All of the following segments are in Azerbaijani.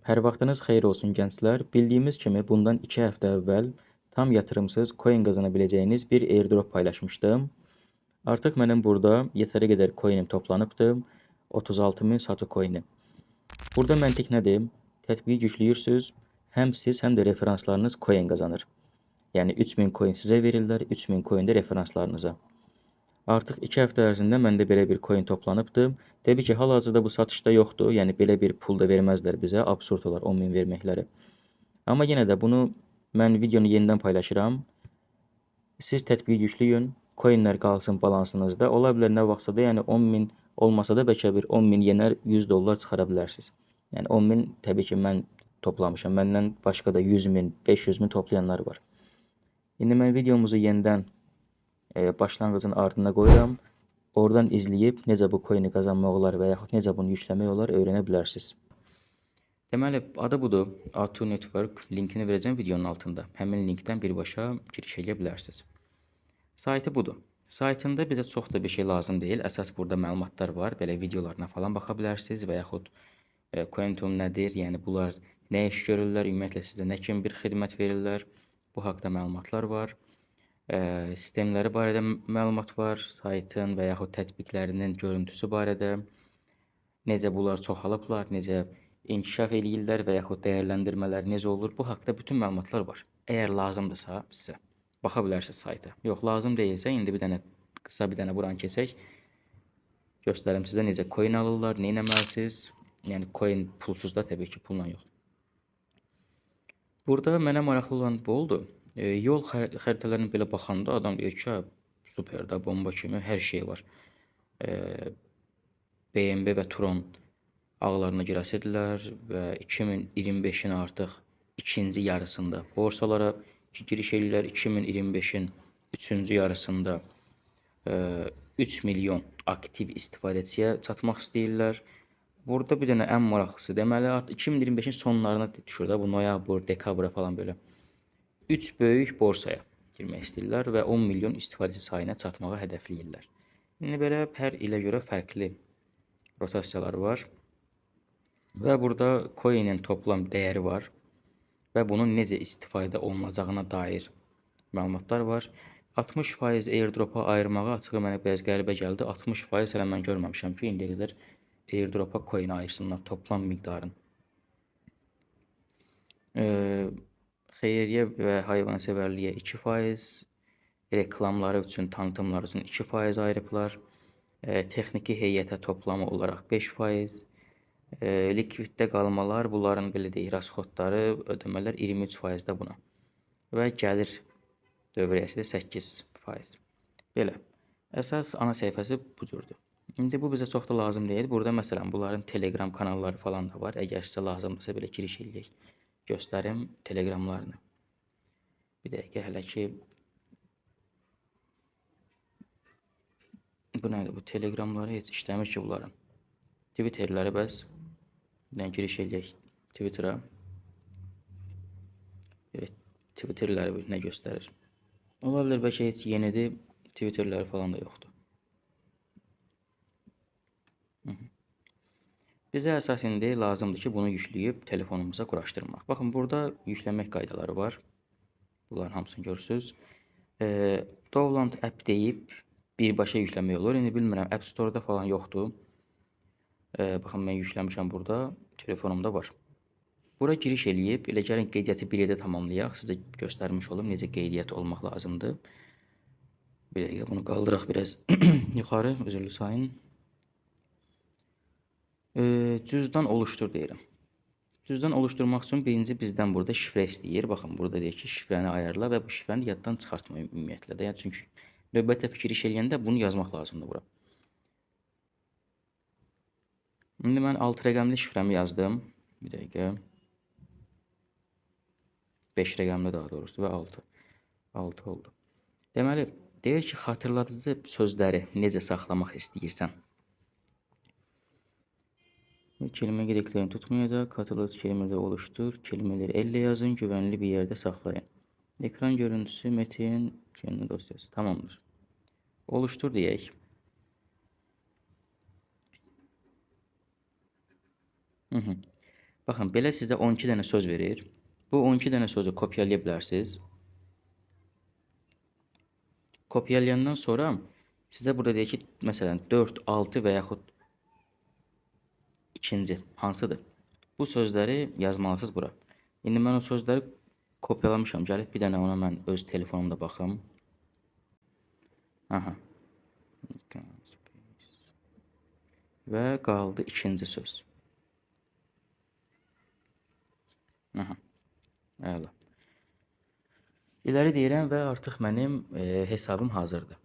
Hər vaxtınız xeyir olsun gənclər. Bildiyimiz kimi bundan 2 həftə əvvəl tam yatırımsız coin qazana biləcəyiniz bir airdrop paylaşmışdım. Artıq mənim burada yetəri qədər coinim toplanıbdı. 36.000 Satoshi coini. Burada məntiq nədir? Tətbiqi yüklüyürsüz, həm siz, həm də referanslarınız coin qazanır. Yəni 3000 coin sizə verirlər, 3000 coin də referanslarınıza. Artıq 2 həftə ərzində məndə belə bir coin toplanıbdı. Təbii ki, hal-hazırda bu satışda yoxdur. Yəni belə bir pul da verməzlər bizə. Absurd olar 10.000 verməkləri. Amma yenə də bunu mən videonu yenidən paylaşıram. Siz tətbiqi yükləyin, coinlər qalsın balansınızda. Ola bilər nə vaxtsa da, yəni 10.000 olmasa da bəlkə bir 10.000 yenər $100 çıxara bilərsiniz. Yəni 10.000 təbii ki, mən toplamışam. Məndən başqa da 100.000, 500.000 toplayanlar var. İndi mən videomuzu yenidən başlanğıcın ardına qoyuram. Oradan izləyib necə bu coini qazanmaq olar və yaxud necə bunu yükləmək olar öyrənə bilərsiniz. Deməli, adı budur. A2 Network linkini verəcəm videonun altında. Həmin linkdən birbaşa giriş edə bilərsiniz. Saytı budur. Saytında bizə çox da bir şey lazım deyil. Əsas burada məlumatlar var. Belə videolarına falan baxa bilərsiniz və yaxud Quantum nədir? Yəni bunlar nə iş görürlər? Ümumiyyətlə sizə nə kimi bir xidmət verirlər? Bu haqqda məlumatlar var. Sistemləri barədə məlumat var, saytın və yaxud tətbiqlərinin görüntüsü barədə, necə bunlar çoxalıblar, necə inkişaf eləyirlər və yaxud dəyərləndirmələr necə olur, bu haqqda bütün məlumatlar var. Əgər lazımdırsa sizə, baxa bilərsiniz sayta. Yox, lazım deyilsə, indi qısa bir dənə buranı keçək. Göstərim sizə necə coin alırlar, nə etməlisiniz. Yəni coin pulsuz da təbii ki, pulla yox. Burada mənə maraqlı olan bu oldu. Yol xəritələrinə belə baxanda adam deyir ki, super da, bomba kimi hər şey var. BMW və Tron ağlarına girəsidilər və 2025-in artıq ikinci yarısında borsalara giriş edirlər. 2025-in üçüncü yarısında 3 milyon aktiv istifadəçiyə çatmaq istəyirlər. Burada bir dənə ən maraqlısı deməli, artıq 2025-in sonlarına düşür da, bu noyabr, dekabra falan belə. 3 böyük borsaya girmək istəyirlər və 10 milyon istifadəçi sayına çatmağı hədəfləyirlər. İndi belə hər ilə görə fərqli rotasiyalar var. Və burada coinin toplam dəyəri var və bunun necə istifadə olunacağına dair məlumatlar var. 60% airdropa ayırmağı açığı mənə biraz qəribə gəldi. 60% hələ mən görməmişəm ki, indiyə qədər airdropa coin ayırsınlar toplam miqdarın. Xeyriyyə və hayvansevərliyə 2%, reklamları üçün, tanıtımları üçün 2% ayırıblar. Texniki heyətə toplamı olaraq 5%, likviddə qalmalar, bunların belə deyək, rasxodları, ödəmələr 23% də buna. Və gəlir dövriyyəsi də 8%. Belə. Əsas ana səhifəsi bu cürdür. İndi bu bizə çox da lazım deyil. Burada məsələn bunların Telegram kanalları falan da var. Əgər sizə lazımdırsa belə giriş eləyək. Göstərim Telegramlarını. Bir dəqiqə hələ ki bu nədir? Bu Telegramları heç işləmir ki bunların. Twitterləri bəs. Buradan giriş eləyək Twitter'a. Twitterləri nə göstərir? Ola bilər bəlkə heç yenidir. Twitterləri falan da yoxdur. Bizə əsas indi lazımdır ki, bunu yükləyib telefonumuza quraşdırmaq. Baxın, burada yükləmək qaydaları var. Bunların hamısını görürsünüz. Download app deyib birbaşa yükləmək olur. İndi bilmirəm, App Store-da falan yoxdur. Baxın, mən yükləmişəm burada. Telefonumda var. Bura giriş eləyib, elə gəlin qeydiyyatı bir yerdə tamamlayaq. Sizə göstərmiş olum, necə qeydiyyat olmaq lazımdır. Bir dəqiqə, bunu qaldıraq biraz yuxarı, üzrlü sayın. Cüzdan oluştur deyirəm. Cüzdan oluşturmaq üçün birinci bizdən burada şifrə istəyir. Baxın, burada deyir ki, şifrəni ayarla və bu şifrəni yaddan çıxartma ümumiyyətlə də. Yəni, çünki növbətdə giriş eləyəndə bunu yazmaq lazımdır bura. İndi mən 6 rəqəmli şifrəmi yazdım. Bir dəqiqə. 5 rəqəmli daha doğrusu və 6. 6 oldu. Deməli, deyir ki, xatırladıcı sözləri necə saxlamaq istəyirsən. Kelime gereklerini tutmayacak. Hatırlatıcı kelimeleri oluştur. Kelimeleri elle yazın. Güvenli bir yerde saklayın. Ekran görüntüsü, metin, kendi dosyası. Tamamdır. Oluştur diyək. Baxın, belə sizə 12 dənə söz verir. Bu 12 dənə sözü kopyalaya bilərsiniz. Kopyalayandan sonra sizə burada deyir ki, məsələn 4, 6 və yaxud ikinci hansıdır? Bu sözləri yazmalısınız bura. İndi mən o sözləri kopyalamışam. Gəlib bir dənə ona mən öz telefonumda baxım. Aha. Və qaldı ikinci söz. Aha. Əla. İləri deyirəm və artıq mənim hesabım hazırdır.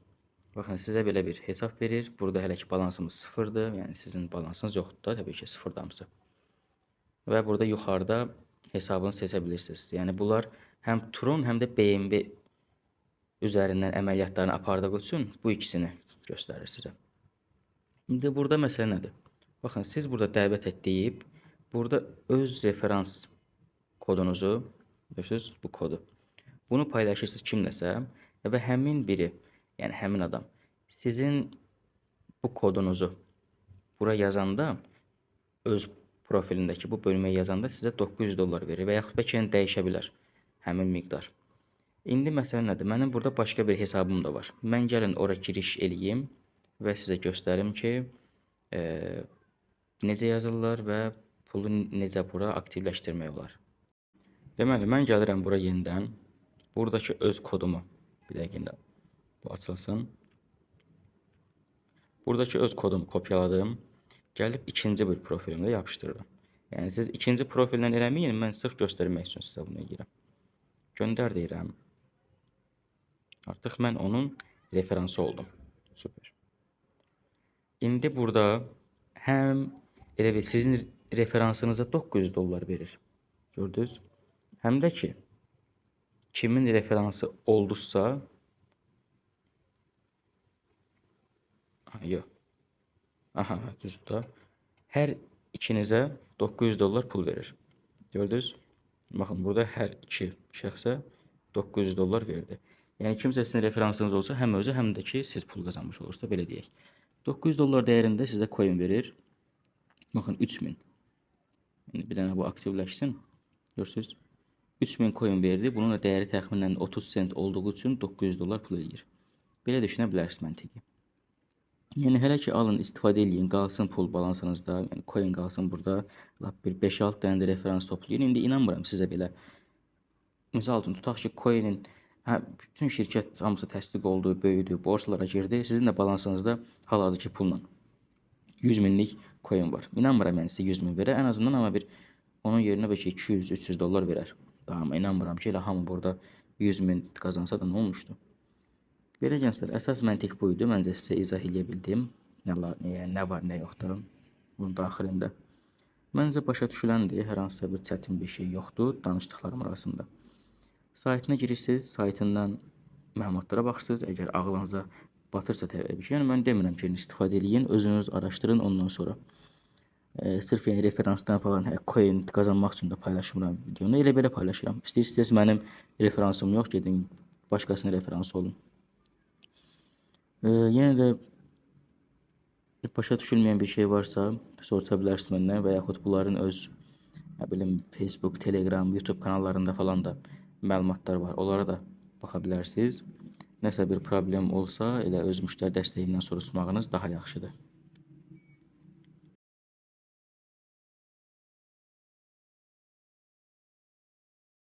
Baxın, sizə belə bir hesab verir. Burada hələ ki balansımız sıfırdır. Yəni sizin balansınız yoxdur da, təbii ki sıfırdamısı. Və burada yuxarıda hesabını seçə bilirsiniz. Yəni bunlar həm Tron, həm də BNB üzərindən əməliyyatlarını apardığı üçün bu ikisini göstərir sizə. İndi burada məsələ nədir? Baxın, siz burada dəvət et deyib, burada öz referans kodunuzu, görürsünüz bu kodu. Bunu paylaşırsınız kimləsə və həmin biri, yəni həmin adam sizin bu kodunuzu bura yazanda, öz profilindəki bu bölməyə yazanda sizə $900 verir və yaxud bəlkə dəyişə bilər həmin miqdar. İndi məsələ nədir? Mənim burada başqa bir hesabım da var. Mən gəlin ora giriş eləyim və sizə göstərim ki, necə yazırlar və pulu necə bura aktivləşdirmək olar. Deməli, mən gəlirəm bura yenidən. Buradakı öz kodumu, bir dəqiqə bu açılsın. Buradakı öz kodumu kopyaladım. Gəlib ikinci bir profilimdə yapışdırıram. Yəni siz ikinci profildən eləməyin, mən sırf göstərmək üçün sizə bunu edirəm. Göndər deyirəm. Artıq mən onun referansı oldum. Süper. İndi burada həm elə bir sizin referansınıza $900 verir. Gördünüz? Həm də ki, kimin referansı oldusa, yox. Aha, düzdür. Hər ikinizə $900 pul verir. Gördünüz? Baxın, burada hər iki şəxsə $900 verdi. Yəni kimsə sizin referansınız olsa, həm özü, həm də ki siz pul qazanmış olursa, belə deyək. $900 dəyərində sizə coin verir. Baxın, 3000. Yəni bir dənə bu aktivləşsin. Görürsünüz? 3000 coin verdi. Bunun da dəyəri təxminən 30 sent olduğu üçün $900 pul eləyir. Belə düşünə bilərsiniz məntiqi. Yəni hələ ki alın, istifadə eləyin, qalsın pul balansınızda, yəni coin qalsın burada. Lap bir 5-6 dənə də referans toplayın. İndi inanmıram sizə belə. Misal üçün tutaq ki, coinin bütün şirkət hamısı təsdiq oldu, böyüdü, borsalara girdi. Sizin də balansınızda hal-hazırki pulla 100 minlik coin var. İnanmıram yəni sizə 100 min verər. Ən azından amma bir onun yerinə bəlkə $200-300 verər. Daha inanmıram ki, elə hamı burada 100 min qazansa da nə olmuşdu? Belə gənclər, əsas məntiq buydu. Məncə sizə izah edə bildim. Nə var, nə yoxdur bunun daxilində. Məncə başa düşüləndir. Hər hansısa bir çətin bir şey yoxdur danışdıqlarım arasında. Saytına girirsiniz, saytından məlumatlara baxırsınız. Əgər ağlınıza batırsa təbii ki, yəni mən demirəm ki, istifadə eləyin, özünüz araşdırın ondan sonra. Sırf yəni referansdan falan coin qazanmaq üçün də paylaşmıram videonu. Elə belə paylaşıram. İstəyirsiniz mənim referansım yox, gedin başqasının referansı olun. Yenə də başa düşülməyən bir şey varsa soruşa bilərsiniz məndən və yaxud bunların öz Facebook, Telegram, YouTube kanallarında falan da məlumatlar var. Onlara da baxa bilərsiniz. Nəsə bir problem olsa elə öz müştəri dəstəyindən soruşmağınız daha yaxşıdır.